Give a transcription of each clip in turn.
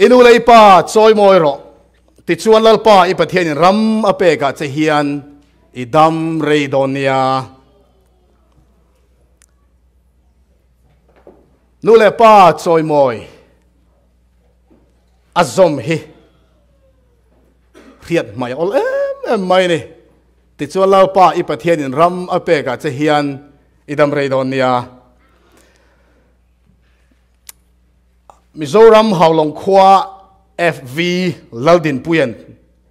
inu lei pa choi moi ro ti chuan lal pa I pathian in ram ape ka che hian I dam rei donia nu le pa choi moi azom hi riat mai ol em mai ni ti chuan lal pa I pathian in ram ape ka che hian I dam rei donia Mizoram Howlong Khwa FV Laldin Puyen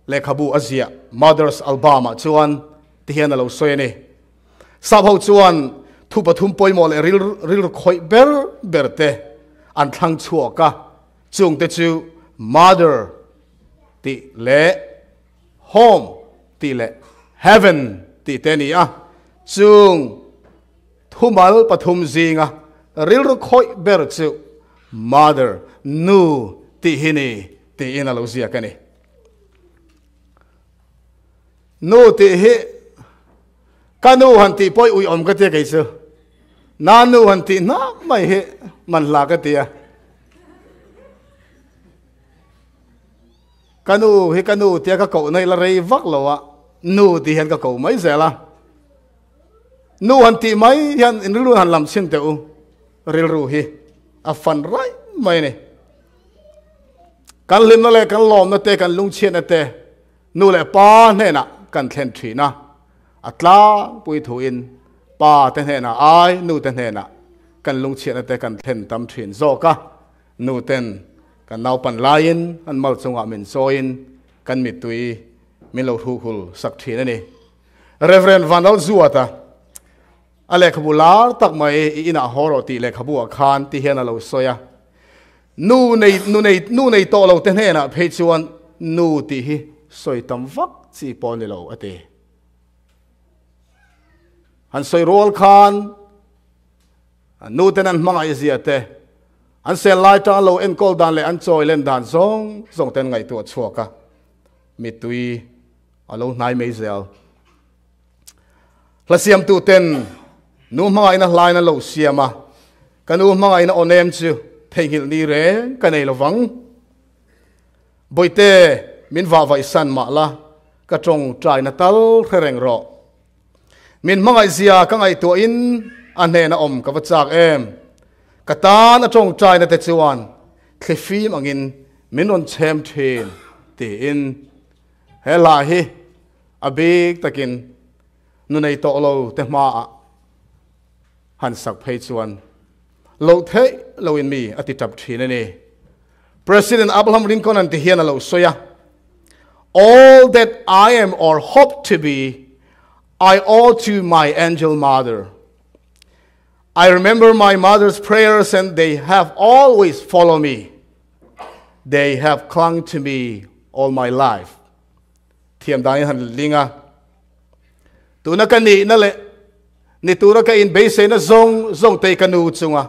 Lekhabu Asia Mothers Alabama chuan tihian alo soini sabho chuan thu pathum poimo le ril khoi berte an thlang chuaka chung te chu mother ti le home ti le heaven ti te ni a chung thumal pathum zinga ril khoi ber chu mother nu ti hini ti ina lo zia kani nu ti hi kanu han ti poi ui om ka te kai chu na nu han ti na mai he man la ka tia kanu tia ka ko nei la rei vak lo wa nu ti hen ka ko mai zela nu han ti mai hian in ru han lam chin te u ril ru hi a fan right mai ne kan lim na le kan lom na te kan lung chen na te nu le pa ne na kan thlen thi na atla pui thu in pa te ne na ai nu te ne na kan lung chen na te kan thlen tam thin zo ka nu ten kan nau pan lain an mal chunga min soin kan mi tui min lo thu khul sak thi na ni Reverend Vanal Zuata ale khabular tak mai ina horo ti le khabu khan ti hian alo soya nu nei to lo te hena phe chuan nu ti hi soi tam vak chi pon ni lo ate han soi rol khan nu ten an mangai zia te an sel lai ta lo en kol dan le an choi len dan zong ten ngai tu chuaka mi tui alo nai mei zel hlasiam tu ten nu mangai na hlai na lo siama kanu mangai na onem chu thengil ni re kanei lovang boite min wa vai san ma la ka trong trai na tal khereng ro min mangai zia ka ngai to in an he na om ka wachak em ka ta na trong trai na te chuan thlefi mangin min on chem thin ti in hela hi abik takin nu nei to lo te ma han sak phei chuan lo the lo in mi ati tap thina ni President Abraham Lincoln and hian lo soya all that I am or hope to be I owe to my angel mother. I remember my mother's prayers and they have always followed me. They have clung to me all my life. Thiam dai han linga tu na kan ni na le ni tu ra ka in be se na zong te kanu chunga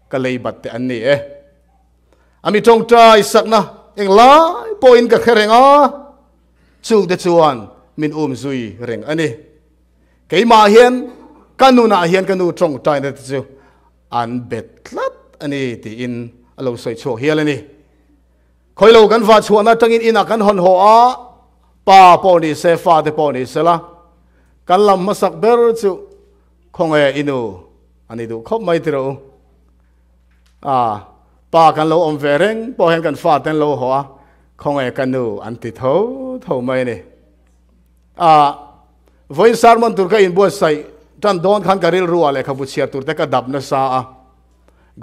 ka lei bat te an ni e ami tong trai sakna eng la point ka kherenga chung de chuan min zui reng ani ke ma hian kanu na hian kanu tong trai na chu an bet lat ani ti in alo soi cho hial ani khoi lo kan va chuana tangin ina kan hon ho a pa po ni se fa de po ni se la kan lam masak ber chu khong e inu ani du khop mai tiro pa kan lo om vereng po hen kan fa ten lo ho khong e kan nu an ti tho mai ni voin sarmon tur ka in bo sai tan don khan karil ruwa le khabu chiar tur te ka dab na sa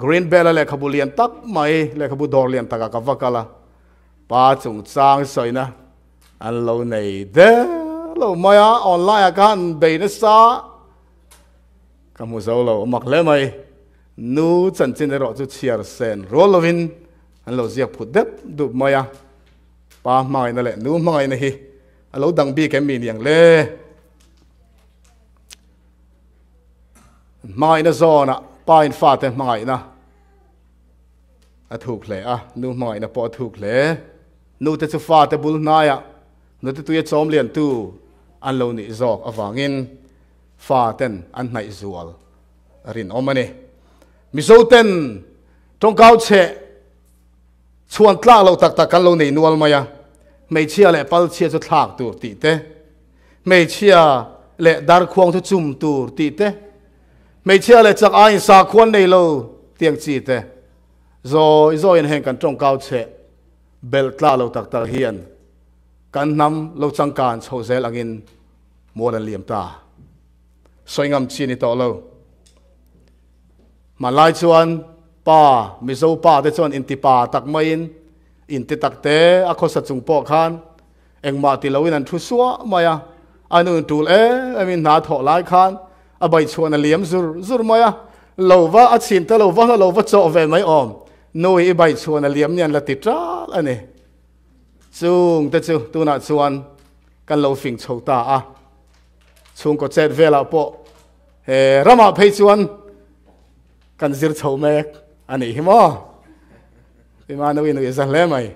green bell le khabu lian tak mai le khabu dor lian taka ka vakala pa chung chang soina an lo nei de lo maya online kan be na sa kamu zo lo mak le mai nu chan chin ro chu chiar sen rolovin an lo ziak phut dep du maya pa mai na le nu mai na hi alo dang bi ke mi niang le mai na zona pa in fa te mai na a thuk le nu mai na po thuk le nu te chu fa te bul na ya nu te tu ye chom lian tu an lo ni zok awangin fa ten an nai zual rin omani mi zo ten tong kau che chuan tlak lo tak tak kan lo nei nual maya mei chia le pal chia chu thlak tur ti te mei chia le dar khuang chu chum tur ti te mei chia le chak ai sa khuan nei lo tiang chi te zo in hen kan trong kau che bel tla lo tak tak hian kan nam lo changkan chhozel angin molan liam ta soingam chi ni to lo malai chuan pa mizo pa te chuan in ti pa tak mai in ti tak te a kho sa chung po khan engma ti lo in an thu suwa maya anu tul I mean na tho lai khan a bai chuan a liam zur maya lova a chin ta lova cho ve mai om noi I bai chuan a liam nian la ti tra ani chung te chu tu na chuan kan lo fing chhota a chung ko chet vela po rama phei chuan kan zir chho mek ani himo ima no in za le mai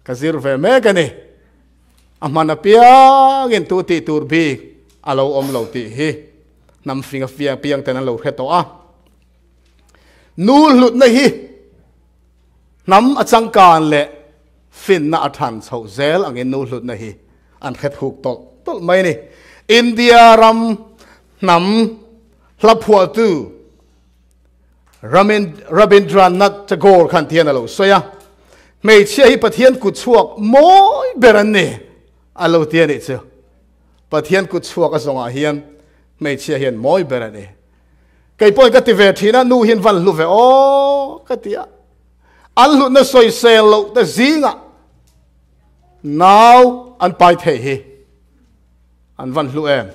ka zir ve mek ani amana pia gen tu ti tur bi alo om lo ti hi nam finga piang tan lo kheto a nu lut na hi nam achang kan le fin na athan chho zel angin nu lut na hi an khet huk tol mai ni India ram nam hlaphual tu Rabindranath Tagore khan thian alo soya mei chia hi pathian ku chuak moi beran ni alo tian ni chu pathian ku chuak a zonga hian mei chia hian moi beran ni kai poi ka ti ve thina nu hian van lu ve o ka tia an lu na soi sel lo ta zinga now an pai the hi an van lu em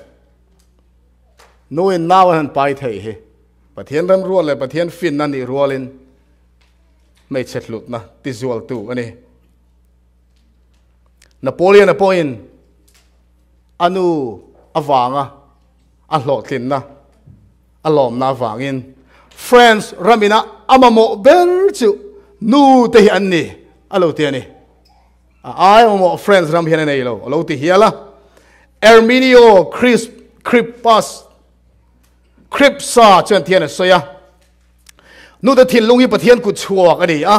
nu in now an pai the hi pathian ram rual le pathian fin na ni rualin mei chetlut na ti zual tu ani Napoleon apoin anu awanga a hlotlin na alom na wangin France ramina amamo ber chu nu te hi anni alo te ani ai amamo France ram hian nei lo alo ti hiala Erminio Cripsa chen thian soya nu da thin lungi pathian ku chuak ani a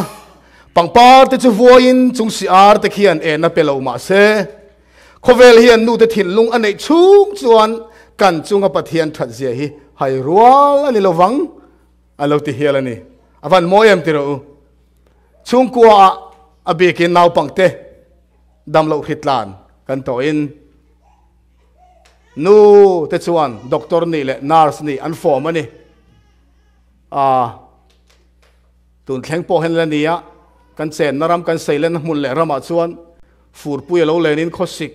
pangpar te chu voin chung si ar te khian e na pelo ma se khovel hian nu da thin lung anei chung chuan kan chunga pathian that zia hi hai rual ani lovang alo ti hial ani avan moyam ti ro chung kwa abekin naw pangte damlo hitlan kan to in nu te chuan doctor ni le nurse ni an form ani tun thleng po hen la nia kan chen naram kan seilen mun le rama chuan fur pui lo lenin khosik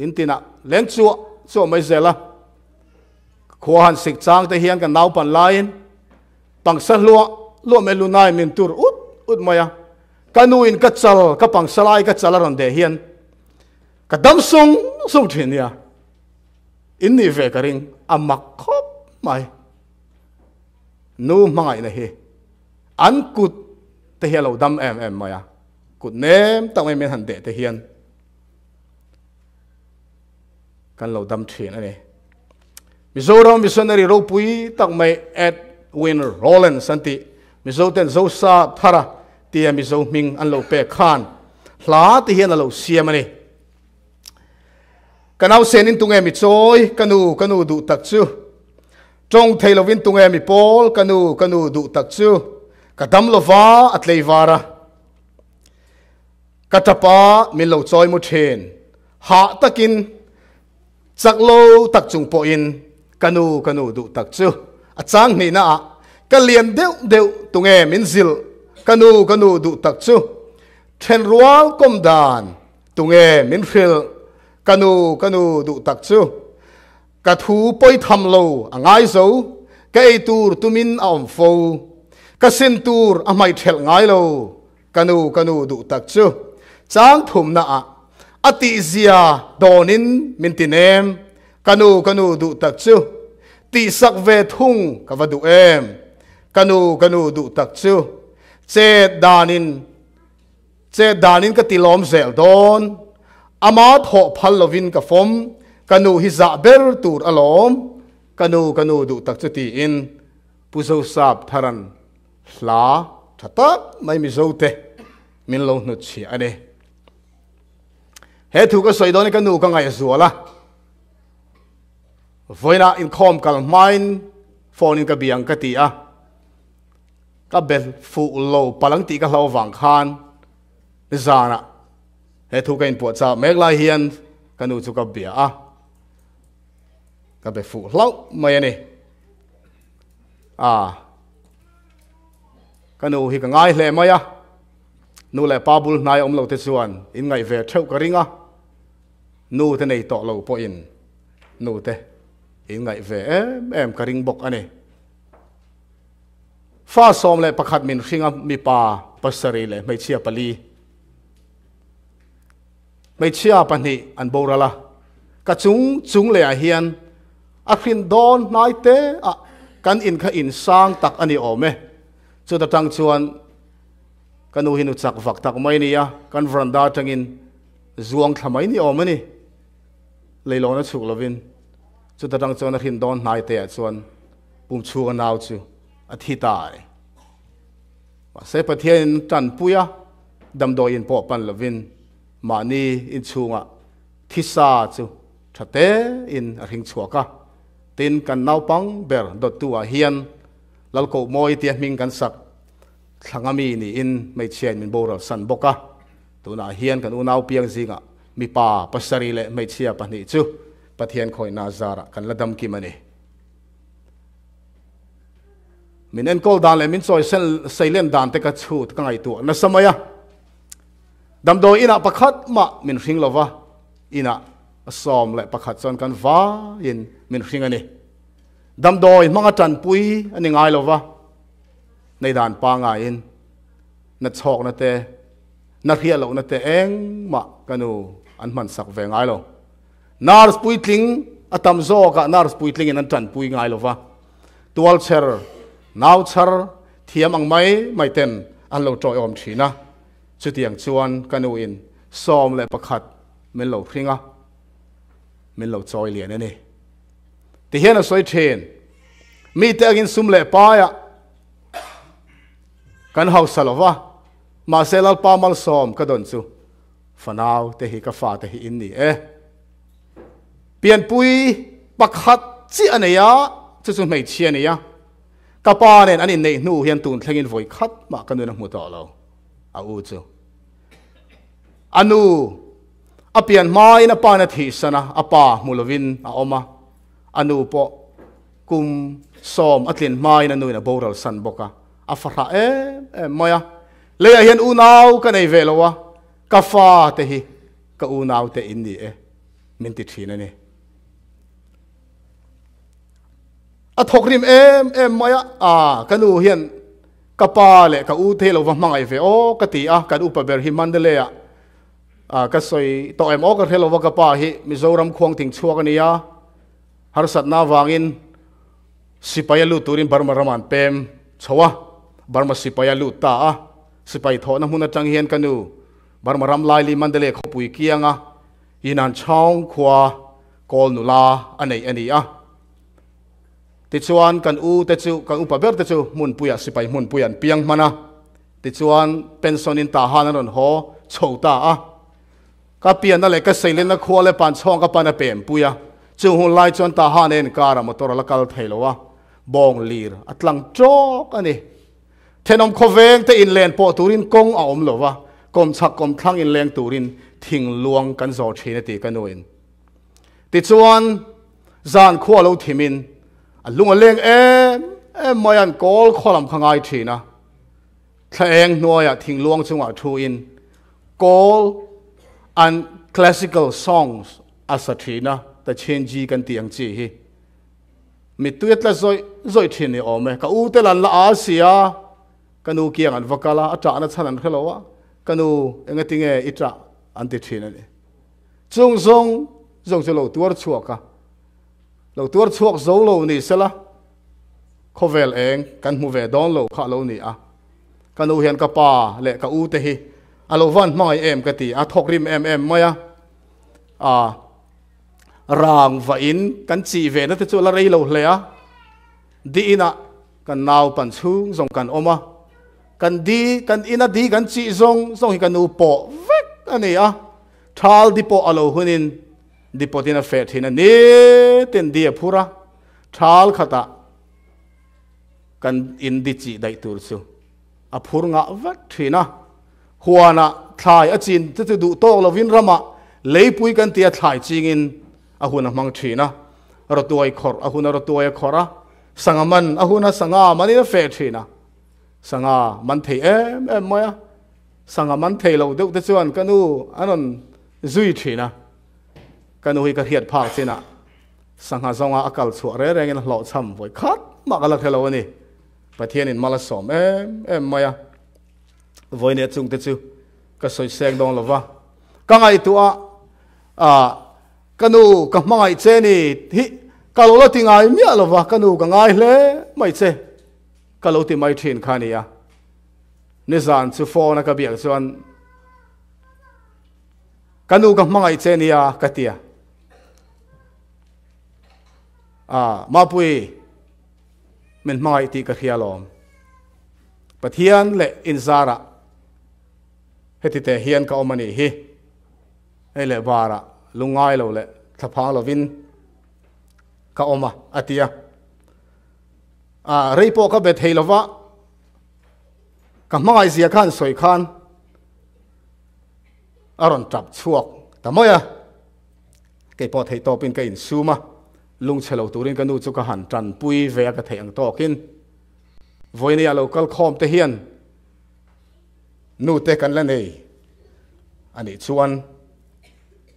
intina leng chu mai zela khohan sik chang te hian kan naw pan lain pangsa lo me lunai min tur ut maya kanu in ka chal ka pangsalai ka chalaron de hian ka dam sung thin ya inni ve karing amak khop mai nu mangai na hi an kut te hialo dam em maya kut nem tang men han de te hian kan lo dam thin ani Mizoram missionary ro pui tak mai Edwin Roland santi mizoten zo sa thara ti mizo ming an lo pe khan hla ti hian lo siam ani kanau senin tunge mi choi kanu du tak chu trong theilovin tunge mi pawl kanu du tak chu kadam lova atleivara katapa min lo choi mu then ha takin chaklo tak chung po in kanu du tak chu achang ni na ka lian deu tunge min zil kanu du tak chu then rual kom dan tunge min phil kanu du tak chu ka thu poi tham lo angai zo ka ei tur tumin aom fo ka sin tur amai thel ngai lo kanu du tak chu chang thum na ati zia donin min tinem kanu du tak chu ti sak ve thung ka vadu em kanu du tak chu che danin ka tilom zel don ama tho phal lovin ka fom kanu hi za ber tur alom kanu du tak chu ti in puzo sap tharan hla thatak mai mi zote min lo nut chi ane he thu ka soi don ka nu ka ngai zuala voina in khom kal main phone in ka biang ka ti a ka bel fu lo palang ti ka lo wang khan zana he thu ka in po cha mek lai hian ka nu chu ka bia a ka be fu lo mai ani ka nu hi ka ngai hle mai a nu le pabul nai om lo te chuan in ngai ve theu ka ringa nu te nei to lo po in nu te in ngai ve em ka ring bok ani fa som le pakhat min ringa mi pa pasari le mai chia pali mai chia pani an borala ka chung le a hian a khin don nai te a kan in kha in sang tak ani ome chu ta tang chuan kanu hinu chak vak tak mai ni ya kan veranda tangin zuang thamai ni omani leilona chuk lovin chu ta tang chuan a khin don nai te chuan pum chu naw chu a thi tai se pathian tan puya damdo in po pan lovin mani in chunga thisa chu thate in a ring chuaka tin kan naw pang ber dot tu a hian lalko moi ti ming kan sak thangami ni in mai chen min boral san boka tuna hian kan unaw piang zinga mi pa pasari le mai chia pani chu pathian khoi na zara kan ladam ki mani min en kol dan le min choi sel sailen dan te ka chut ka ngai tu na samaya damdo ina pakhat ma min hring lova ina som le pakhat chon kan va in min hring ani damdoi manga tan pui ani ngai lova nei dan pa nga in na chok na te na hria lo na te eng ma kanu an man sak ve ngai lo nars pui tling atam zo ka nars pui tling in an tan pui ngai lova tual cher naw char thiam ang mai ten an lo troi om thina chu tiang chuan kanu in som le pakhat men lo hringa men lo choi lian ani ti hian a soi then mi te agin sum le pa ya kan hau salova ma selal pa mal som ka don chu fanaw te hi ka fa te hi in ni pian pui pakhat chi aneya chu chu mei chi aneya ka pa nen anin nei nu hian tun thlengin voi khat ma kan na mu to lo a u chu anu apian mai na pa na thi sana apa mulovin a oma anu po kum som atlin mai na nu na boral san boka afara maya le hian unaw ka nei velowa ka fa te hi ka unaw te indi min ti thina ni a thokrim maya kanu hian ka pa le ka u the lova mangai ve o ka ti a kan upa ber hi mandale ka soi to o ka the lova ka pa hi mizoram khong ting chuak ania har sat na wangin sipaya lu turin barmaraman pem chowa barma sipaya lu ta sipai tho na huna tang hian kanu barmaram lai li mandale khopui kianga inan chong khwa kol nula anei ani ti chuan kan u te chu kan upa ber te chu mun puya sipai mun puyan piang mana ti chuan pension in ta hanan ho chouta ka pian na le ka seilen na khole pan chong ka pana pem puya chu hun lai chon ta hanen kara motor la kal thailowa bong lir atlang chok ani thenom khoveng te in len po turin kong a om lova kom chak kom thlang in leng turin thing luang kan zo thina ti kanoin ti chuan zan khwa lo thimin alung aleng mayan kol kholam khangai thina thleng noya thing luang chunga thu in kol and classical songs as a thina ta chenji kan tiang chi hi mi tuet la zoi thini ome ka u te lan la asia kanu kiang an vakala ata na chanan khalowa kanu engatinge itra anti thina ni chung zong lo tuar chuaka lo tuar chuak zo lo ni sela khovel eng kan mu ve don lo kha lo ni kanu hian ka pa le ka u te hi alovan mai ka ti thokrim maya rang va in kan chi ve na te chu la rei lo hle di ina kan naw pan chung zong kan oma kan di kan ina di kan chi zong hi kan u po vek ani a thal di po alo hunin di po tina fe thina ni ten di phura thal khata kan in di chi dai tur chu a phur nga vek thina huana thlai a chin te du to lovin rama leipui kan tia thlai chingin a huna mang thina rotuai khor a huna rotuai khora sangaman a huna sanga mani fe thina sanga man thei em moya sanga man thei lo deuh te chuan kanu anon zui thina kanu hi ka hiat phak china sanga zonga akal chu re rengin hlo cham voi khat makala thelo ani pathian in mala som em moya voi ne chung te chu ka soi sek dong lova ka ngai tu a kanu ka mangai che ni hi ka lo la tingai mi lova kanu ka ngai hle mai che ka lo ti mai thin khani ya ni zan chu fo na ka biak chuan kanu ka mangai che ni ya ka tia ma pui min mangai ti ka khialom pathian le in zara heti te hian ka omani hi ele bara lungai lo le thapha lovin ka oma atia reipo ka bet heilova ka mangai zia khan soi khan aron tap chuak tamoya ke po thei topin ka in suma lung chelo turin ka nu chu ka han tran pui ve ka thei ang tokin voini a local khom te hian nu te kan la nei ani chuan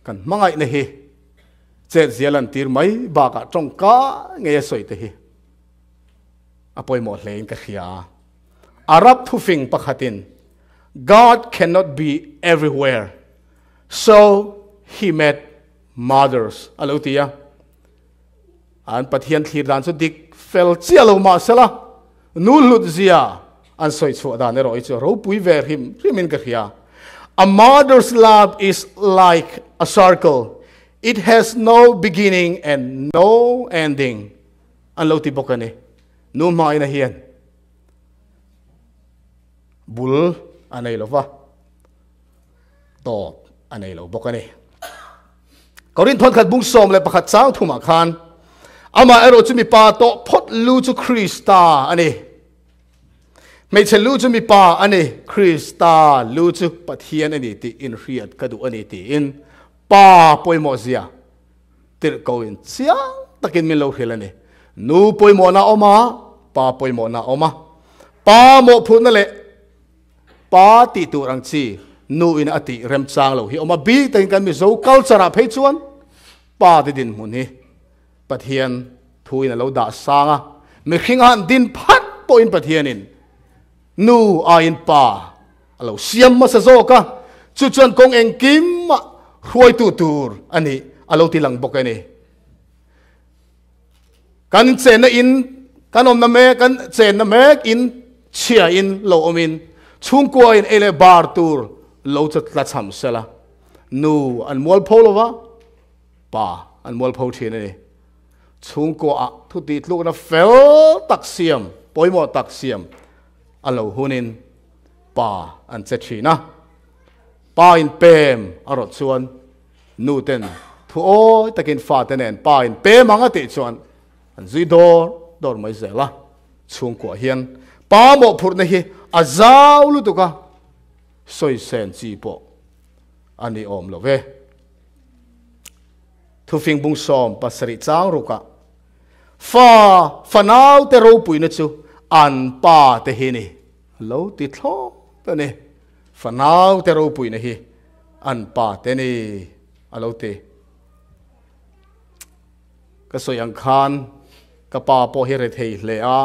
kan mangai ne hi che zialan tir mai ba ka tong ka nge soi te hi apoi mo hlein ka khia arab thu fing pakhatin God cannot be everywhere so he made mothers alotia an pathian thlir dan chu dik fel chialo ma sela nu lut zia an soi chu da ne roi chu ro pui ver him rimin ka khia a mother's love is like a circle. It has no beginning and no ending. An lo ti bokani. Nu mai na hian. Bul anei lova. Top anei lo bokani. Korin thon khat bung som le pakhat chang thuma khan. Ama ero chu mi pa to phot lu chu Krista ani. Mei che lu chu mi pa ani Krista lu chu pathian ani ti in riat kadu ani ti in pa poimo zia tir ko in chiang takin min lo hilani nu poimo na oma pa poimo na oma pa mo phut na le pa ti tu rang chi nu in ati rem chang lo hi oma bi ten kan mi zo culture a phei chuan pa ti din mun hi pathian thuina lo da sanga mi khingan din phat po in pathian in nu a in pa alo siam ma sa zo ka chu chuan kong eng kim huai tu tur ani alo ti lang bok ani kan chen na in kan om na me kan chen na me in chia in lo omin chung ko in ele bar tur lo chat la cham sela nu an mol pholova pa an mol pho thin ani chung ko a thu ti tlu na fel tak siam poimo tak siam alo hunin pa an che thina pa in pem arot chuan nu ten thu oi takin fa tenen pa in pem anga ti chuan an zui dor mai zela chung ko hian pa mo phur na hi azau lu tuka soi sen chi po ani om lo ve thu fing bung som pasari chang ruka fa nau te ro pui na chu an pa te hi ni lo ti thlo ta ne fa nau te ro pui na hi an pa te ni alo te ka soyang khan ka pa po hi re thei hle a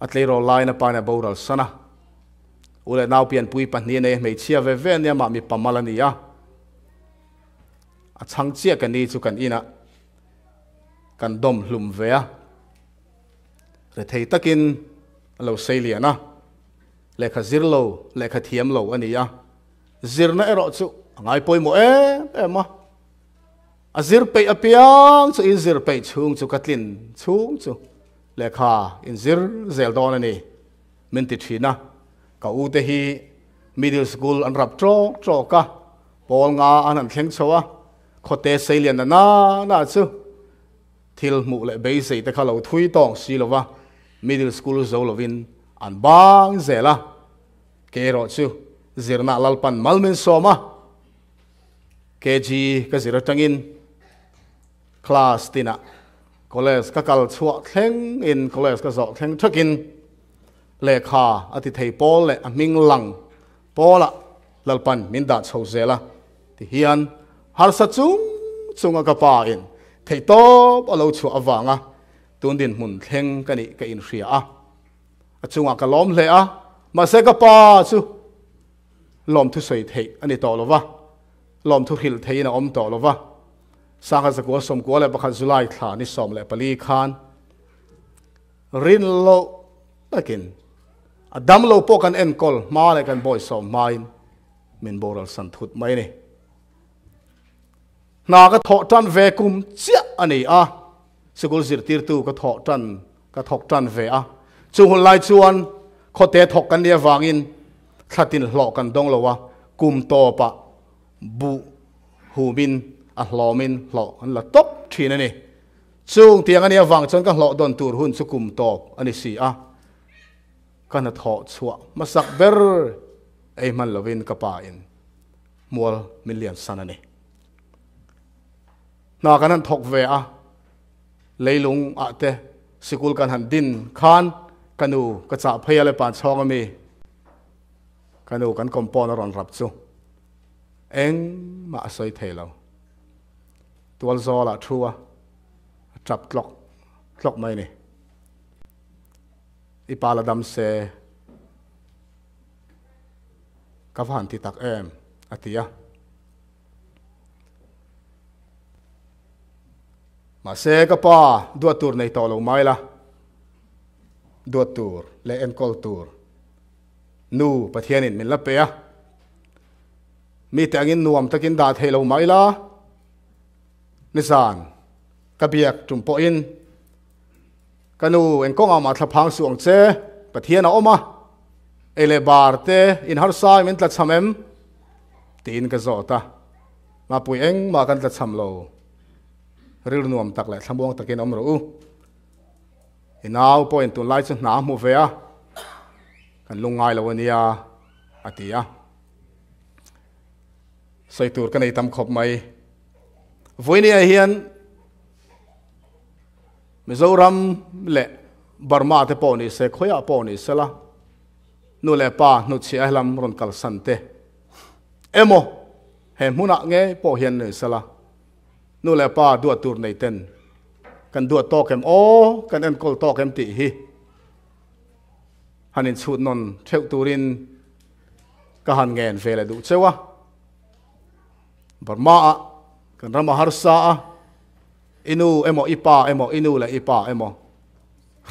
atlei ro lai na pa na boral sana ule nau pian pui pa ni ne mei chia ve ve ne ma mi pamalani ya a chang chia kan ni chu kan ina kan dom hlum ve a re thei takin lo seilia na lekha zirlo lekha thiam lo ani ya zirna ero chu ngai poimo ma azir pe apiang chu in zir pe chung chu katlin chung chu le kha in zir zel don ani min ti thina ka u te hi middle school an rap tro ka pawl nga an thleng chowa khote seilian na chu thil mu le be sei te khalo thui tong si lova middle school zo lovin an bang zela ke ro chu zirna lalpan malmin soma kg ka zira tangin class tina college ka kal chua thleng in college ka zo thleng thakin lekha ati thei pawl le aming lang pawla lalpan min da chho zela ti hian har sa chunga ka pa in thei top alo chu awanga tundin mun thleng kani ka in hria a chunga ka lom hle a ma se ka pa chu lom thu sei thei ani to lova lom thu hil thei na om to lova sanga sa ko som ko le pakhan zulai thla ni som le pali khan rin lo takin adam lo pokan en kol ma le kan boy som main min boral san thut mai ni na ka tho tan ve kum chia ani a sikul zir tir tu ka thok tan ve a chu hon lai chuan khote thok kan nia wangin thlatin hlo kan dong lowa kum to pa bu humin a hlomin hlo an la top thina ni chung tiang ania wang chon ka hlo don tur hun chu kum top ani si a kana tho chua masak ber ei man lovin ka pa in mual million sanani na kanan thok ve a leilung a te sikul kan han din khan kanu ka cha phaya le pan chong ami kanu kan compound ron rap chu eng ma soi thelo tual zola thua trap clock mai ni ipala dam se ka van ti tak em atia ma se ka pa dua tur nei to lo mai la dua tur le en kol tur nu pathianin min la pe a mi te angin nuam takin da thelo mai la nisan ka biak tum po in kanu en kong ama thlaphang suang che pathian a oma ele bar te in har sai min tla chamem tin ka zota ma pui eng ma kan tla cham lo ril nuam tak le thambuang takin om ro u inaw point tun lai chu na mu ve a kan lungai lo ania atia saitur kan ei tam khop mai voini a hian Mizoram le Burma te poni se khoya poni sela nu le pa nu chi ahlam ron kal sante emaw hem huna nge po hian ne sela nu le pa du tur nei ten kan du to kem o kan en kol to kem ti hi hanin chut non theu turin ka han ngen vele du chewa Burma kan rama harsa inu emaw ipa emaw inu le ipa emaw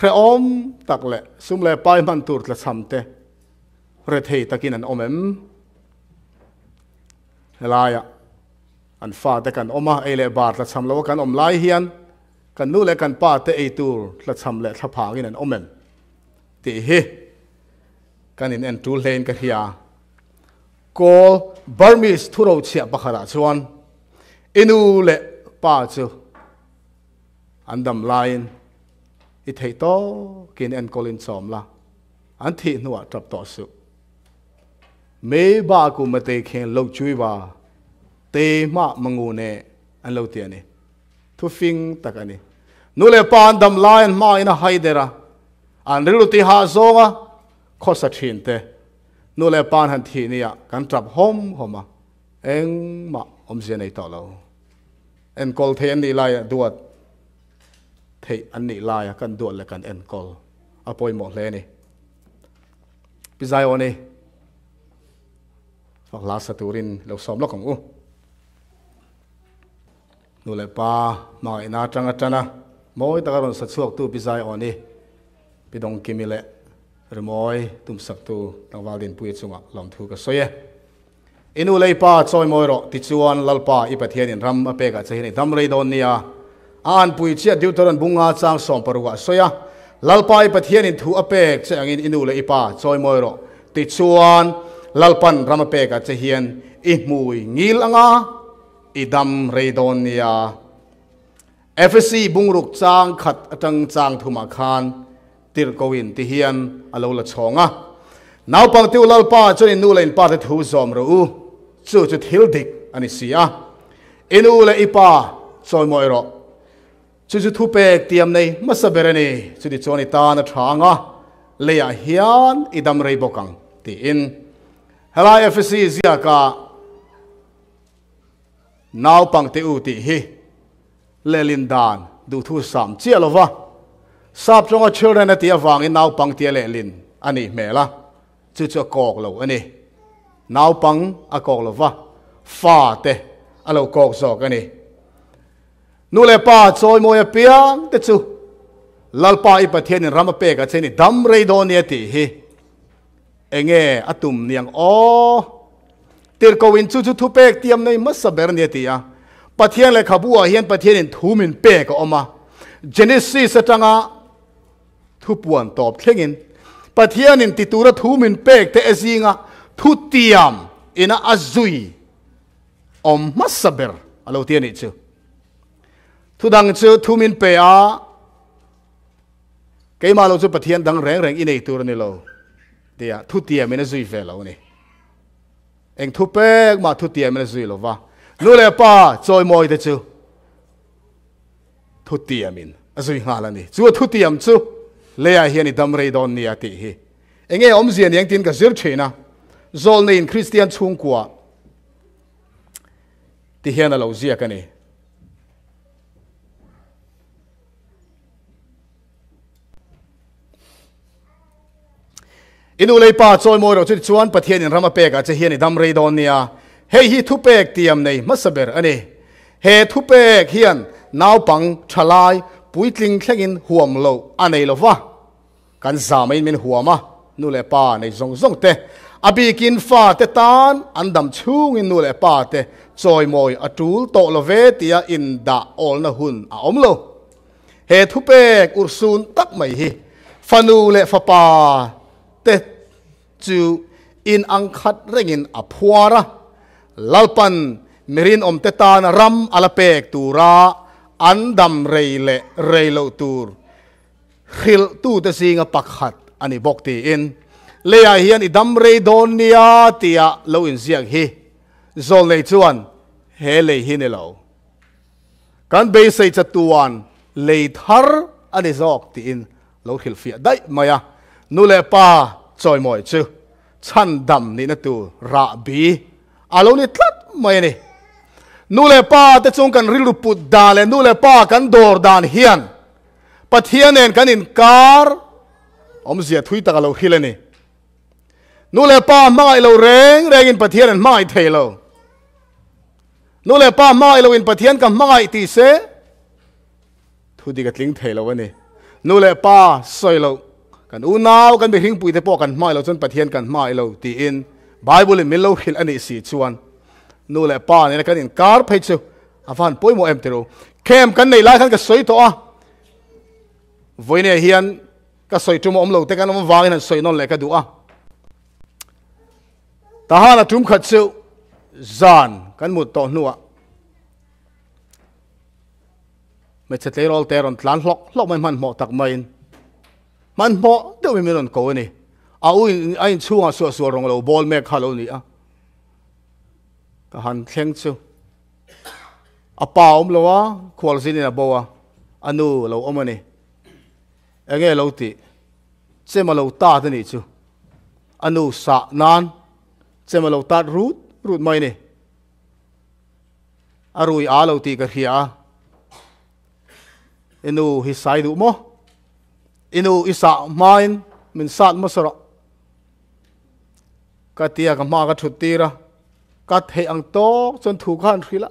re om tak le sum le pai man tur tla chamte re thei takin an omem helaya an fa te kan oma ele bar tla cham lo kan om lai hian kan nu le kan pa te ei tur tla cham le thla phangin an omem ti hi kan in en tu len ka hia ko Burmese thuro chia bakhara chuan inu le pa chu andam line i thei to kin en kolin chom la an thi nuwa trap to su me ba ku mate khen lo chui ba te ma mangu ne an lo ti ani thu fing takani nu le pa andam line ma ina haidera an rilu ti ha zonga khosa thin te nu le pan han thi nia kan trap homa eng ma om je nei to lo en kol the an ni lai duat thei an ni lai kan duat le kan en kol apoi mo hle ni pizai oni fak la saturin lo som lo kong u nu le pa ma ina tanga moi ta ron sa chuak tu pizai oni pidong kimile remoi tum sak tu tangwal din pui chunga lom thu ka soye inu lei pa choi moi ro ti chuan lalpa i pathian in ram a pe ka chei ni dam rei don nia an pui chia deuteron bunga chang som paruwa soya lalpai pathian in thu apek che angin inu le ipa choi moiro ti chuan lalpan ramapek a che hian I mui ngil anga idam reidonia FSC bungruk chang khat atang chang thuma khan tir kowin ti hian alo la chonga naw pang tiu lalpa chon inu le in pa te thu zom ro u chu chu thil dik ani sia inu le ipa choi moiro chu chu thu pek tiam nei masaberani chu di choni ta na thanga leya hian idam rei bokang ti in helai FSC zia ka naw pang te u ti hi lelin dan du thu sam chia lova sap chonga children atia wang in naw pang tia lelin ani mela chu chu kok lo ani naw pang a kok lova fa te alo kok zok ani nu le pa choi moya piang te chu lalpa I pathian in ramape ka cheni dam rei do ne ti hi enge atum niang o tir ko win chu chu thu pek tiam nei masaber ne ti ya pathian le khabua hian pathian in thumin pe ka oma Genesis atanga thu puan top thlengin pathian in titura thumin pek te azinga thu tiam ina azui om masaber alo ti ni chu thu dang chu thumin pe a keima lo chu pathian dang reng reng inei tur ni lo dia thu tiam ina zui ve lo ni eng thu pek ma thu tiam ina zui lo wa nu le pa choi moi te chu thu tiam in azui nga la ni chu thu tiam chu le a hian I dam rei don ni ati hi enge om zian yang tin ka zir thina zol nei in Christian chung kwa ti hian alo zia ka ni inu lei pa choi moi ro chu chuan pathian in ramapek a che hian I dam rei don nia hei hi thu pek tiam nei masaber ani he thu pek hian naw pang thalai puitling thlengin huam lo anei lova kan zamain min huama nu le pa nei zong zong te abikin fa te tan andam chung in nu le pa te choi moi atul to love tia in da ol na hun a om lo he thu pek ursun tak mai hi fanu le fa pa te chu in angkhat rengin aphuara lalpan mirin om te tan ram alapek tura andam reile reilo tur khil tu te singa pakhat ani bokti in leya hian idam rei don nia tia lo in ziak hi zol nei chuan he le hi ne lo kan be sei chatuan le thar ani zok ti in lo khil fia dai maya nu le pa choi moi chu chan dam ni na tu ra bi alo ni tlat mai ni nu le pa te chung kan rilu put da le nu le pa kan dor dan hian pathian en kan in kar om zia thui ta lo hilani nu le pa mai lo reng reng in pathian en mai thelo nu le pa mai lo in pathian ka mai ti se thu di ka tling thelo ani nu le pa soi lo kan u naw kan be hing pui te po kan mai lo chon pathian kan mai lo ti in bible min lo hil ani si chuan nu le pa ne kan in kar phei chu avan poimo em tero kem kan nei lai kan ka soi to a voine hian ka soi tu mo om lo te kan om wangin an soi non le ka du a ta hala tum khat chu zan kan mut to nuwa me chet le rol teron tlan hlok mai man mo tak mai man mo de mi melon ko ni a u ai chuang so rong lo bol me khalo ni a ka han thleng chu a pa om lo wa khwal zin na bo wa anu lo om ani enge lo ti che ma lo ta ta ni chu anu sa nan che ma lo ta rut mai ni arui a lo ti ka hia inu hi sai du mo inu isa main min sat masara ka tia ka ma ka thutira ka the ang to chon thu khan khila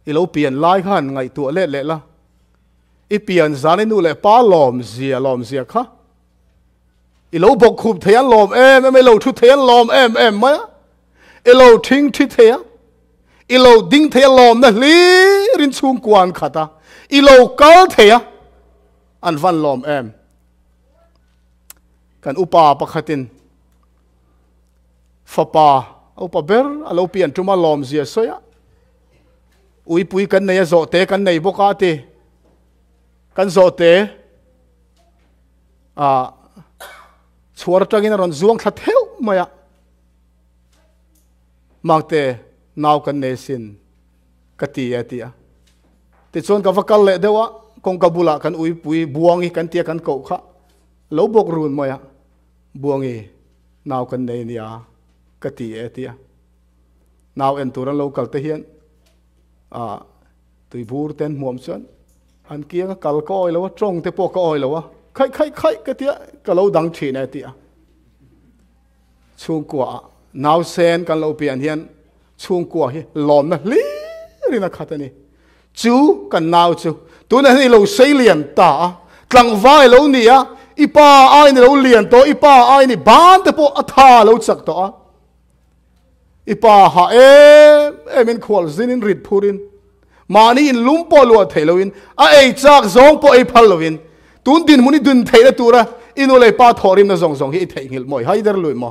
ilo pian lai khan ngai tu le le la i pian zani nu le pa lom zia kha ilo bok khup thian lom em lo thu thian lom em ma ilo thing thi thia ilo ding thia lom na li rin chung kwan khata ilo kal thia an van lom em kan upa pakhatin fapa upa ber alo pian tuma lom zia soya ui pui kan nei zo te kan nei boka te kan zo te chuar tangin ron zuang thla theu maya mangte naw kan ne sin kati atia ti chon ka vakal le dewa kong kabula kan ui pui buangi kan tia kan ko kha lo bok run maya buangi naw kan nei nia kati atia naw en turan local te hian tui bur ten muam chuan an kia kal ko oi lo trong te po ko oi lo khai ka tia ka lo dang thi na tia chung kwa naw sen kan lo pian hian chung kwa hi lom na li rina khatani chu kan naw chu tu na ni lo sei lian ta tlang vai lo nia ipa ai ni lo lian to ipa ai ni ban te po atha lo chak to ipa ha emin khwal zinin rit phurin mani in lumpo lo theloin a ei chak zong po ei phal lovin tun din muni dun theila tura inu le pa thorim na zong zong hi theingil moi haider lui mo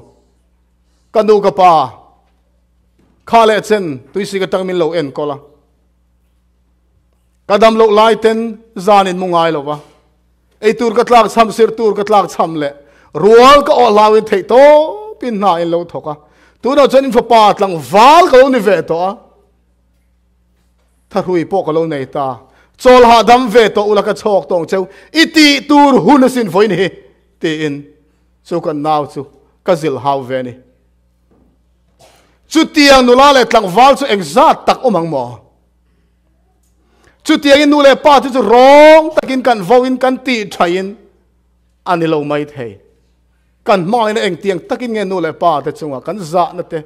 kanu ka pa khale chen tuisi ka tangmin lo en kola kadam lo lai ten zanin mungai lova ei tur ka tlak cham sir tur ka tlak cham le rual ka o lawin thei to pin na in lo thoka tu no chen in fa pa tlang wal ka ni ve to tharui po ka lo nei ta chol ha dam ve to ula ka chok tong cheu iti tur hunasin voin hi ti in chu kan naw chu ka zil haw ve ni chu tiang nula le tlang wal chu exact tak omang mo chu tiang in nule pa chu rong takin kan voin kan ti thain ani lo mai thei kan mai na eng tiang takin nge nule pa te chunga kan za na te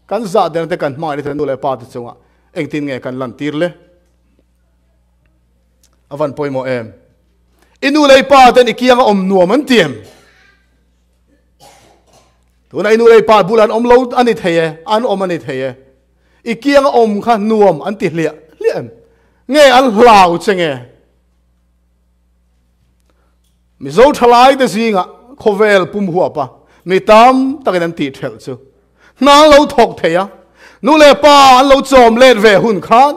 kan za de te kan mai te nule pa te chunga eng tin nge kan lan tir le avan poimo em inu lei pa ten ikianga om nuam an tiam tuna inu lei pa bulan om lo ani theye an om ani theye ikianga om kha nuam an ti hlia liam nge an hlau chenge mi zo thalai de zinga khovel pum huwa pa mi tam takin an ti thel chu na lo thok theya nu le pa an lo chom let ve hun khan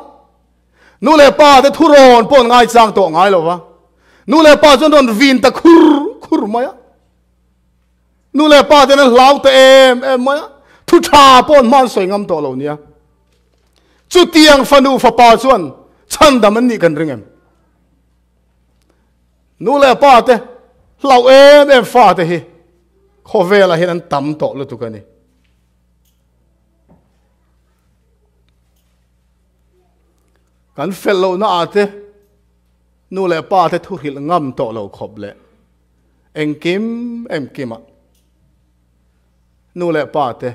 nu le pa te thuron pon ngai chang to ngai lo wa nu le pa chon don vin ta khur maya nu le pa te na lau te em maya thu tha pon man soi ngam to lo nia chu tiang fanu fa pa chuan chan dam an ni kan ringem nu le pa te lau em fa te hi khovela hin an tam to lo tu ka ni kan fellow na ate nu le pa te thu hil ngam to lo khop le engkim emkima nu le pa te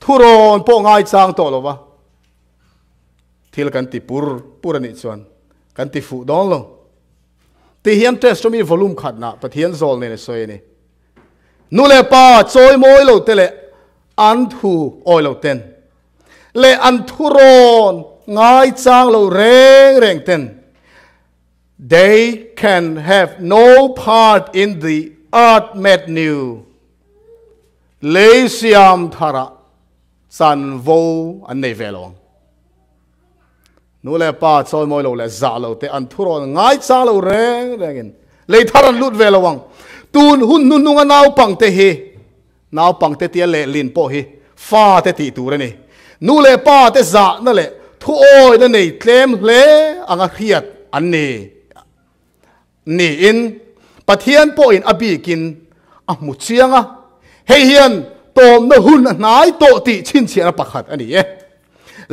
thuron po ngai chang to lo wa thil kan ti purani chuan kan ti fu don lo ti hian test mi volume khat na pathian zol ne soi ni nu le pa choi moi lo te le an thu oi lo ten le an thuron ngai chang lo reng ten they can have no part in the earth made new le siam thara san vo an nei velong nu le pa choi moi lo le za lo te an thuron ngai chang lo reng in le tharan lut velawang tun hun nun nunga naw pang te hi naw pang te tia le lin po hi fa te ti tu re ni nu le pa te za na le thu oi na nei tlem hle anga hiat an ni in pathian po in abikin a mu chianga hei hian tom na hun nai to ti chin chiana pakhat ani e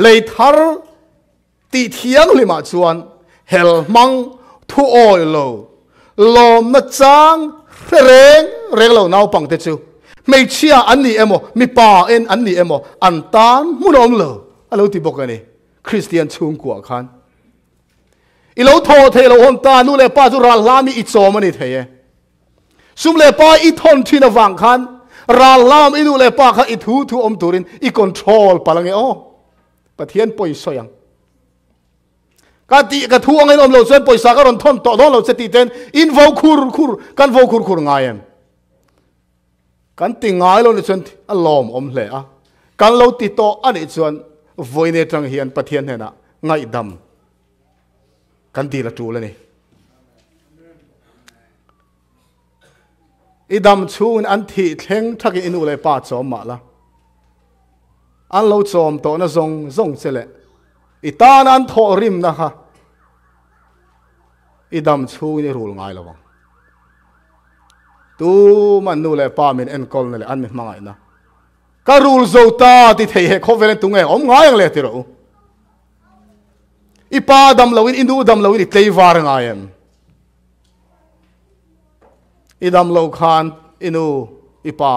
lei thar ti thiang lima chuan hel mang thu oi lo lom na chang reng lo naw pang te chu mei chia an ni emaw mi pa en an ni emaw an tan munom lo alo ti bokani Christian chung kwa khan ilo tho the lo hon ta nu le pa chu ral lami I chom ani theye sum le pa I thon thina wang khan ral lam inu le pa kha I thu om turin I control palange o pathian poi soyang cái tị cái thu anh om lâu xuân bồi sa cái ron thon tọ đó lâu sẽ tị tên in vô khur căn vô khur ngay em căn tị ngay lâu xuân lom om lệ à căn lâu tị to anh ấy xuân với nè trăng hiền bát thiên này nè ngay đầm căn tị là chủ lên này idam chun an thi thleng thak in ule pa chom ma la an lo chom to na zong chele itan an tho rim na ha idam chu ni rul ngai lawang tu man nu le pa min en kol ne an mi mangai na ka rul zo ta ti thei he khovel tu nge om ngai ang le ti ro ipa dam lawin inu dam lawin tlei war ngai em idam lo khan inu ipa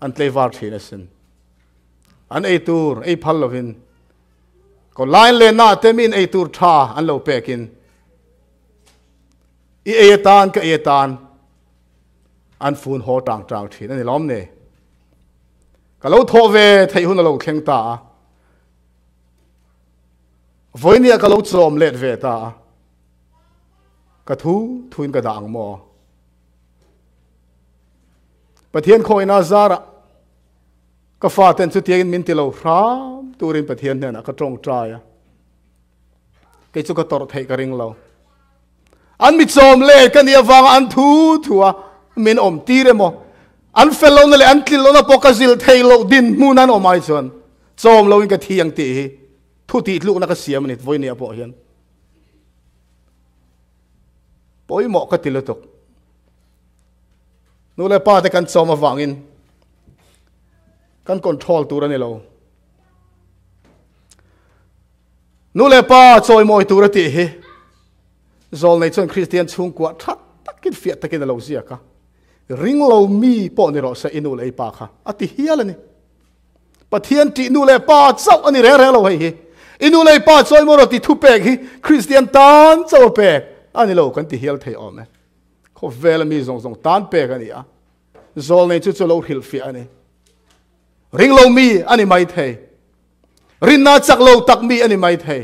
an tlevar thina sin an eitur ei phal lovin ko line le na temin eitur tha an lo pekin I etan ka etan an fun ho tang thin ani lom ne ka lo tho ve thei hun lo thleng ta voinia ka lo chom let ve ta ka thuin ka dang mo Pathian khoi na zara ka fa ten chu tiang min ti lo ram turin pathian ne na ka tong trai ke chu ka tor thei ka ring lo an mi chom le kan ia wang an thua min om ti re mo an fello na le an tlil lo na pokazil thei lo din munan o mai chon chom lo in ka thiang ti thu ti lu na ka siam ni voi ni apo hian poi mo ka tilotok nu le pa te kan chom awangin kan control tur ani lo nu le pa choi moi tur ti hi zol nei chon Christian chung kwa that takin fiat takin lo zia ka ring lo mi po ni ro sa inu le pa kha ati hialani pathian ti nu le pa chau ani re lo hi inu le pa choi mo ro ti thu pek hi Christian tan chau pek ani lo kan ti hial thei om ko vela mi zong tan pek ani a zol nei chu chu lo hil fi ani ring lo mi ani mai thei rin na chak lo tak mi ani mai thei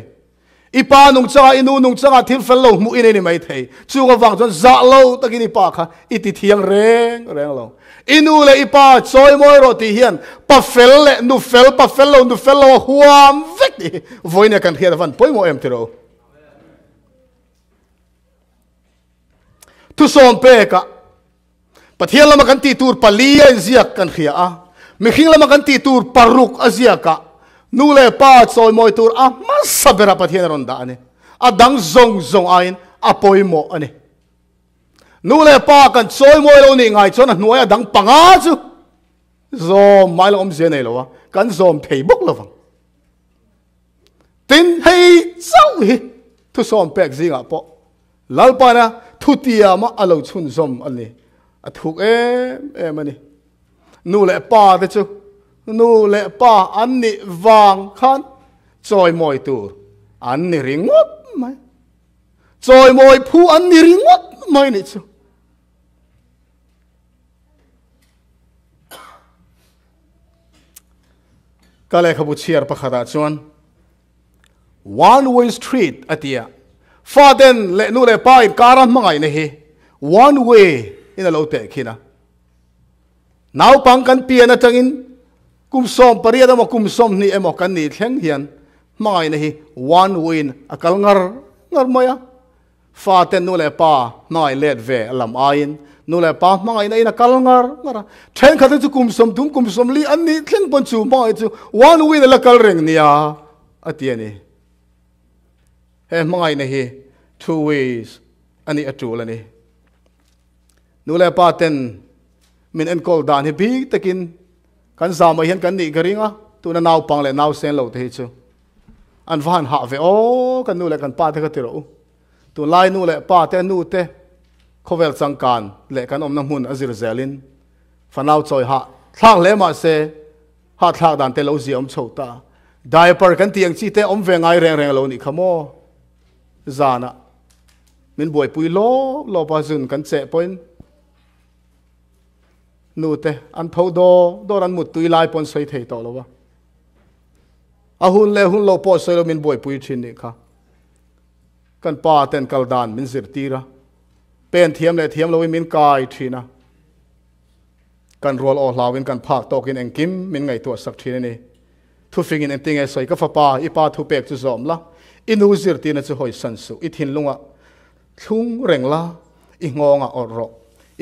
ipa nung changa inu nung changa thil fel lo mu in ani mai thei chu ga wang chon za lo takin ipa kha iti thiang reng lo inu le ipa choi moi ro ti hian pa fel le nu fel pa fel lo huam vek ni voina kan hian van poi mo em tiro tu som pe ka pathian lama kan ti tur palia ziak kan khia a mi khing lama kan ti tur paruk aziaka nu le pa choi moi tur a masabera pathian ron da ani adang zong ain apoi mo ani nu le pa kan choi moi lo ni ngai chon nuai adang panga chu zom mai lo om ze nei lo wa kan zom thei bok lo wang tin hei chau hi tu som pek zinga po lalpa na thutia ma alo chun zom ani athuk em ani nu le pa te chu nu le pa an ni wang khan choi moi tur an ni ringot mai choi moi phu an ni ringot mai ni chu kale khabu chiar pakhata chuan one way street atia faden le nu le pa in karan mangai ne hi one way in a lote khina now pang kan piana tangin kum som pariada mo kum som ni emo kan ni thleng hian mangai ne hi one win akal ngar maya fa ten nu le pa nai let ve lam ain nu le pa mangai na ina kal ngar then kha chu kum som li an ni thleng pon chu mai chu one win la kal reng nia atiani he mangai ne hi two ways ani atul ani nu le pa ten min en kol dan hi big takin kan zama hian kan ni garinga tu na naw pang le naw sen lo te chu an van ha ve o kan nu le kan pa te ka ti ro tu lai nu le pa te nu te khovel changkan le kan om na mun azir zelin fanaw choi ha thlang le ma se ha thak dan te lo zi om chota diaper kan tiang chi te om ve ngai reng lo ni khamo zana min boy pui lo pa zun kan che point nu te an tho do ran mut tui lai pon soi thei to lo wa a hun le hun lo po soi lo min boy pui thin ni kha kan pa ten kaldan min zir tira pen thiam le thiam lo min kai thina kan rol o hlawin kan phak tokin engkim min ngai to sak thina ni thu fingin enting e soi ka fa pa I pa thu pek chu zom la inu zir tina chu hoi san su I thin lunga thung reng la I ngonga orro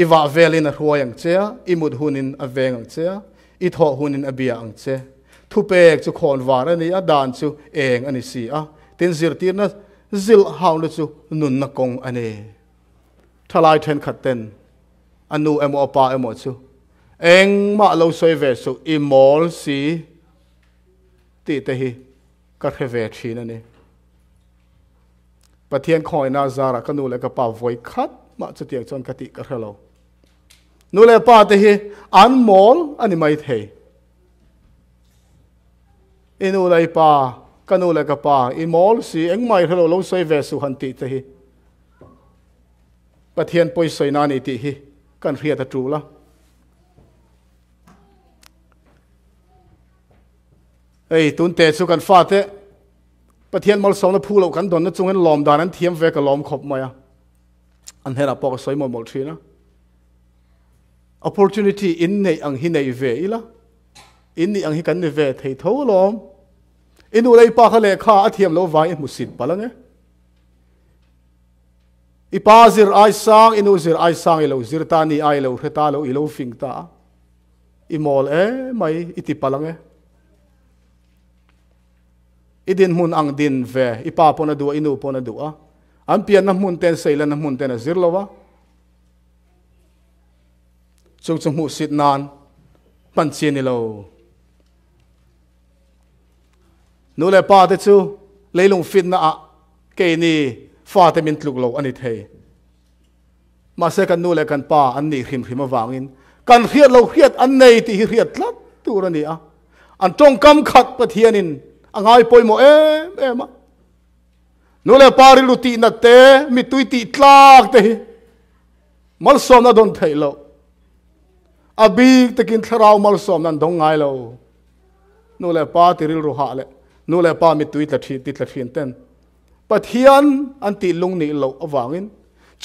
I wa velin a hruayang chea I mud hunin a vengang chea I tho hunin a bia ang che thu pek chu khon war ani a dan chu eng ani si a tin zir tina zil haun chu nun na kong ani thalai then khaten anu emaw pa emaw chu eng ma lo soi ve su emaw si ti te hi ka kheve thina ni pathian khoi na zara kanu le ka pa voi khat ma chu tiang chon ka ti ka khalo nu le pa te hi an mol ani mai thei inu lai pa kanu le ka pa emaw si eng mai khalo lo soi ve su han ti te hi pathian poi soi na ni ti hi kan ria ta tru la ei tun te chu kan fa te pathian mal song na phu lo kan don na chung an lom dan an thiam ve ka lom khop maya an hera pok soi mo mol thina opportunity in nei ang hi nei ve ila in ni ang hi kan ne ve thei tho lom inu lei pa kha le kha a thiam lo vai musit palang e ipa zir ai sang inu zir ai sang ilo zir ta ni ai lo kheta lo ilo fing ta imol e mai iti palang e idin mun ang din ve ipa pona du inu pona du a an pian na mun ten seila na mun ten zir lova chung chung mu sit nan pan chen ni lo nu le pa te chu leilung fit na a ke ni fa te min tluk lo ani thei ma se kan nu le kan pa an ni hrim hrim awangin kan riat lo riat an nei ti riat tlat tur ani a an tong kam khat pathianin angai poimo em nu le pa ri lu ti na te mi tui ti tlak te mal som na don thei lo abik takin tharau mal som nan dong ngai lo nu le pa ti ril ru ha le nu le pa mi tui tla thi ti tla thin ten pathian an ti lung ni lo awangin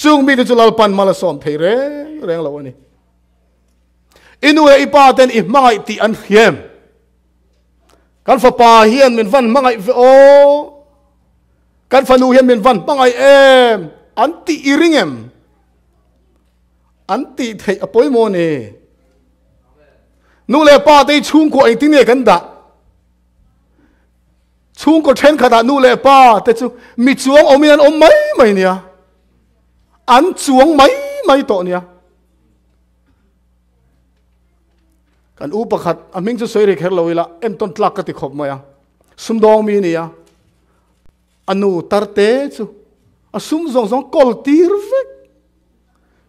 chung mi chu lal pan mal som thei reng lo ani inu e ipa ten I mangai ti an hiam kan fa pa hian min van mangai ve o kan fa nu hian min van mangai em an ti iringem an ti thei apoi mo ne nu le pa te chung ko ai ti ne kan da chung ko then khada nu le pa te chu mi chuang omian om mai nia an chuang mai to nia kan u pakhat aming chu soi ri kher loila en ton tlak ka ti khop maya sumdong mi nia anu tarte chu asum zong kol tir vek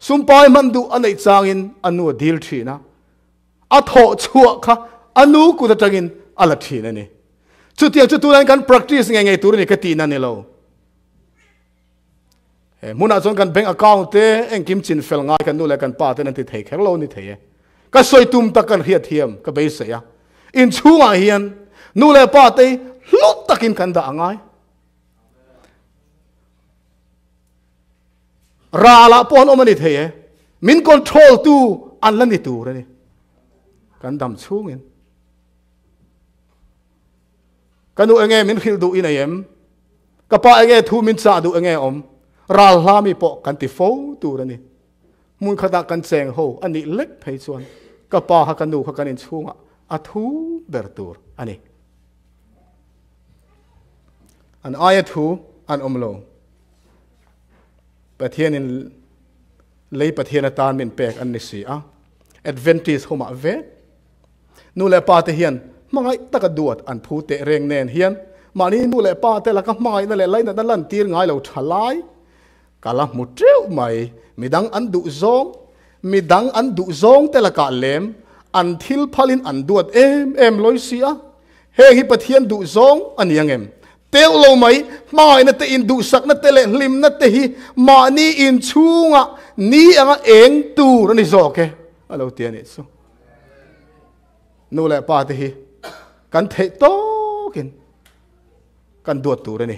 sumpai mandu anei changin anu dil thina a tho chua kha anu ku da tangin ala thina ni chu tiang chu turan kan practice ngai tur ni ka ti na ni lo he muna chon kan bank account te eng kim chin fel ngai kan nu le kan pa te nan ti thei kher lo ni thei ka soi tum ta kan hiat hiam ka be se ya in chunga hian nu le pa te lot takin kan da angai ra la pon omani thei min control tu an la ni tu re ni kan dam chungin kanu enge min khil du in ayem kapa enge thu min cha du enge om ral hlami po kan ti fo tu re ni mun khada kan cheng ho ani lek phei chuan kapa ha kanu kha kanin chunga a thu ber tur ani an aya thu an omlo pathianin lei pathian tan min pek an ni si a advantage homa ve nu le pa te hian mangai taka duat an phu te reng nen hian mani nu le pa te la ka mai na le lai na lan tir ngai lo thalai kala mutreu mai midang an du zong te la ka lem an thil phalin an duat em loi sia he hi pathian du zong aniang em tel lo mai mai na te in du sak na te le lim na te hi mani in chunga ni anga eng tu ni zoke alo tiani so nu le pa te hi kan thei to kin kan duat tu re ni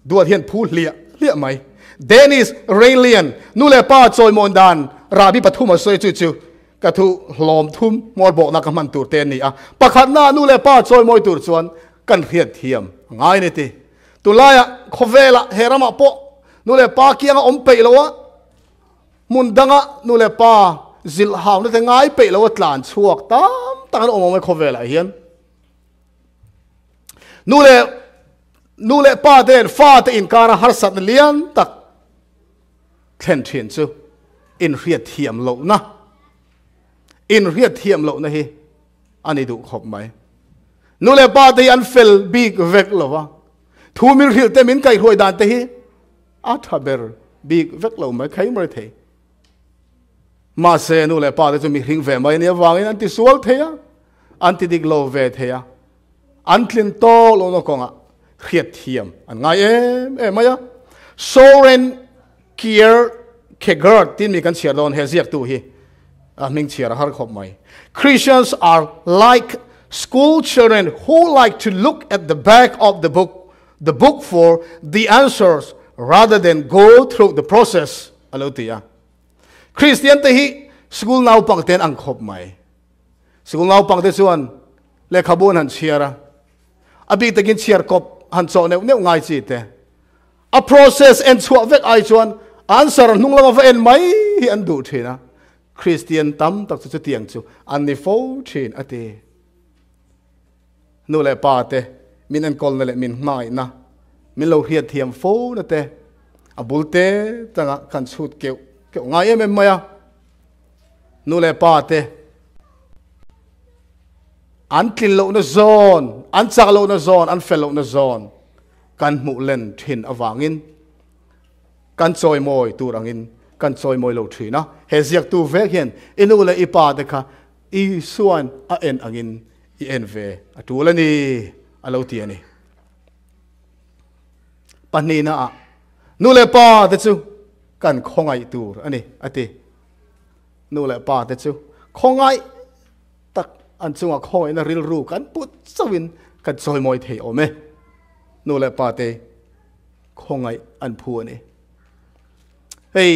duat hian phu lia mai Dennis Rainlian nu le pa choi mon dan rabi pathuma soi chu chu ka thu hlom thum mor bo na ka man tur te ni a pakhat na nu le pa choi moi tur chuan kan riat thiam ngai ni ti tulaya khovela herama po nu le pa kianga om pe lowa mundanga nu le pa zil haw na te ngai pe lowa tlan chuak tam tan om mai khovela hian nu le pa den fa te in kara har sat lian tak thlen thin chu in riat thiam lo na in riat thiam lo na hi ani du khop mai nu le pa te an fel big vek lova thu mir hil te min kai hoi dan te hi a thaber big vek lo mai khai mar the ma se nu le pa te chu mi hring ve mai ni wangin an ti sual theya an ti dik lo ve theya an tlin to lo no konga riat thiam an ngai maya Soren Kierkegaard tin mi kan chiar don he ziak tu hi a ming chiar har khop mai Christians are like school children who like to look at the back of the book for the answers rather than go through the process alotia Christian te hi school now pang ten ang khop mai school now pang te chuan le khabon han chiara abi takin chiar kop han cho ne ngai chi te a process and chua vek ai chuan answer nung lama va en mai hi an du thina Christian tam tak chu tiang chu an ni fo thin ate nu le pa te min an kol na le min mai na min lo hiat thiam fo na te abul te tanga kan chut ke ngai maya nu le pa te an tlin lo na zone an chak lo na zone an fel lo na zone kan mu len thin awangin kan choi moi tur angin kan choi moi lo thina he ziak tu ve hian inu le ipa de kha I suan a en angin I en ve atulani alo ti ani panina a nu le pa de chu kan khongai tur ani ati nu le pa de chu khongai tak an chunga khoi na ril ru kan put sawin kan choi moi thei ome nu le pa te khongai an phu ani hey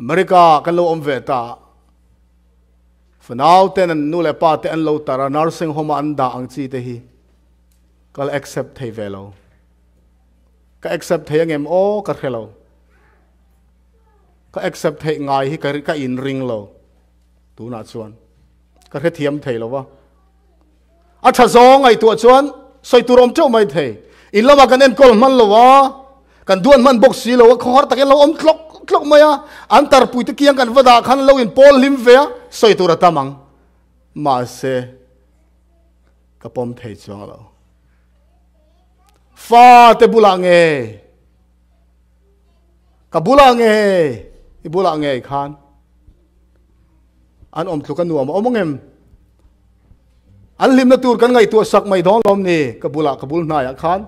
America kan lo om ve ta for now ten an nu le pa te an lo tara nursing home an da ang chi te hi kal accept thei velo ka accept thei ngem o ka khelo ka accept thei ngai hi ka in ring lo tu na chuan ka khe thiam thei lo wa a tha zong ai tu chuan soi tu rom chau mai thei in lova kan en kol man lo wa kan duan man box si lo khor takin lo om tlok maya an tar pui te kiang kan vada khan lo in pol lim ve soi tu ra tamang ma se ka pom thei chuang lo fa te bulange ka bulange I bulange khan an om tlukan nuam omongem an lim na tur kan ngai tu sak mai don lom ni ka bul na ya khan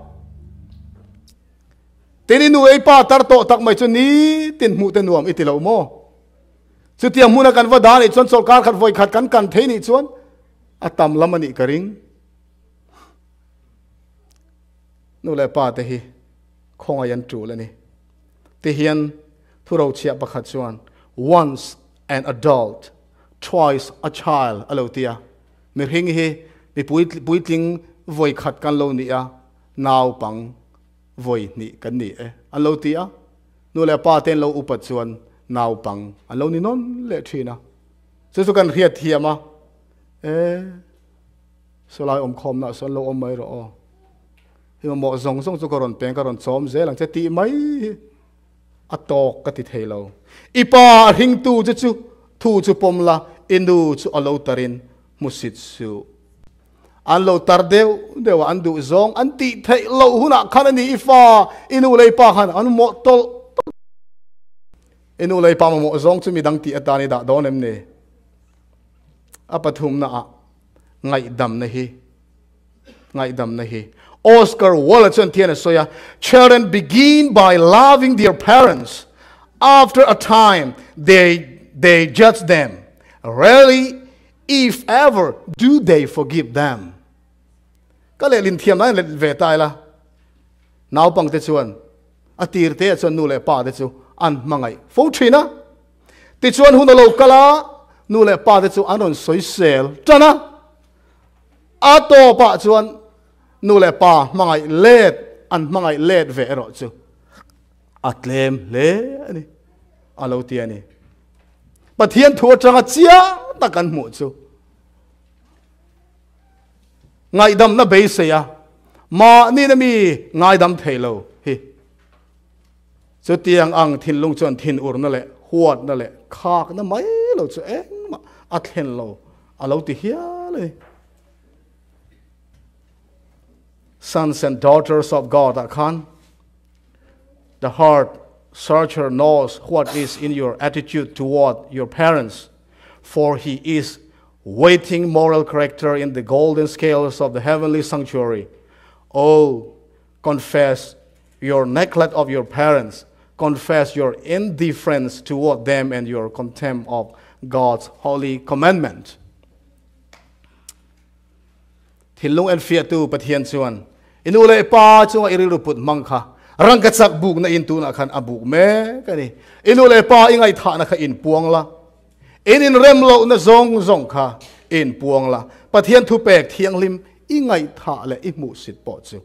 teni nu ei pa tar to tak mai chu ni tin mu te nuam itilo mo chu tiam mu na kan va dan I chon sol kar khat voi khat kan thei ni chuan atam lamani karing nu le pa te hi khonga yan tu le ni te hian thuro chia pakhat chuan once an adult twice a child alotia mi hing hi mi puitling voi khat kan lo ni a naw pang voi ni kan ni alotia nu le pa ten lo upat chuan naw pang alo ni non le thina chu kan riat thiama solai om khom na son lo om mai ro hi mo zong chu koron peng karon chom zelang che ti mai atok ka ti thelo ipa hing tu chu thu chu pomla inu chu alo tarin musit su an lo tar dewa an du zong an ti thei lo huna khan ani ifa inu lei pa khan an mo tol inu lei pa mo zong chu mi dang ti atani da don em ne apathum na a ngai dam na hi Oscar Wallerton tiene soya children begin by loving their parents after a time they judge them rarely if ever do they forgive them ka le lin thiam na le ve tai la nào bằng thế chuan à tir thế chuan nu le pa thế chu an mangai phô thina ti chuan hun lo kala nu le pa thế chu anon soi sel chana a to pa chuan nu le pa mangai let an mangai let ve ro chu atlem le ani alo ti ani pathian thu atanga chia takan mu chu ngai dam na be se ya ma ni na mi ngai dam thelo hi chu tiang ang thin lung chon thin ur na le huat na le khak na mai lo chu eng ma athen lo alo ti hia le sons and daughters of God akan the heart searcher knows what is in your attitude toward your parents, for he is weighting moral character in the golden scales of the heavenly sanctuary. Oh, confess your neglect of your parents. Confess your indifference toward them and your contempt of God's holy commandment. Thilung and fear tu pathian chuan. Inule pa chuan iriruput mangkha. Rangkatsak buk na intu na kan abuk me kani. Inule pa ingay tha na ka in puang la. In remlo na zong ka in puang la. Pathian thu pek thiang lim ingay tha le imu sit po chu.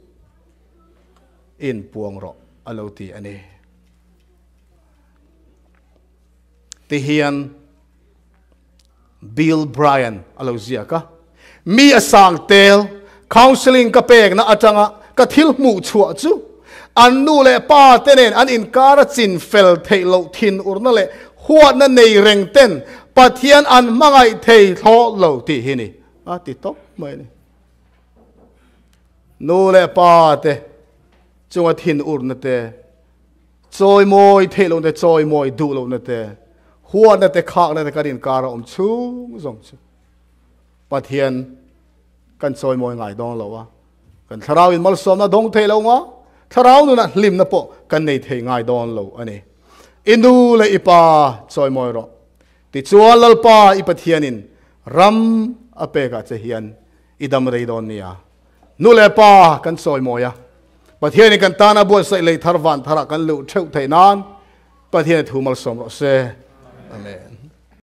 In puang ro alo ti ani. Ti hian Bill Bryan alo zia ka. Mi asang tel counseling ka pek na atanga ka thil mu chua chu. An nu le pa tenen an in kara chin fel thei lo thin ur na le huat na nei reng ten pathian an mangai thei tho lo ti hini a ti tok mai ni nu le pa te chunga thin ur na te choi moi thei lo te choi moi du lo na te huat na te khak na te karin kara chung zong chu pathian kan choi moi ngai dong lo wa kan tharau in mal som na dong thei lo nga tharau nu na lim na po kan nei thei ngai don lo ani inu le ipa choi moi ro ti chual lal pa ipathianin ram apeka che hian idam rei don nia nu le pa kan choi moya pathian kan tana bo sai le tharwan thara kan lu theu thei nan pathian thu mal som ro se amen.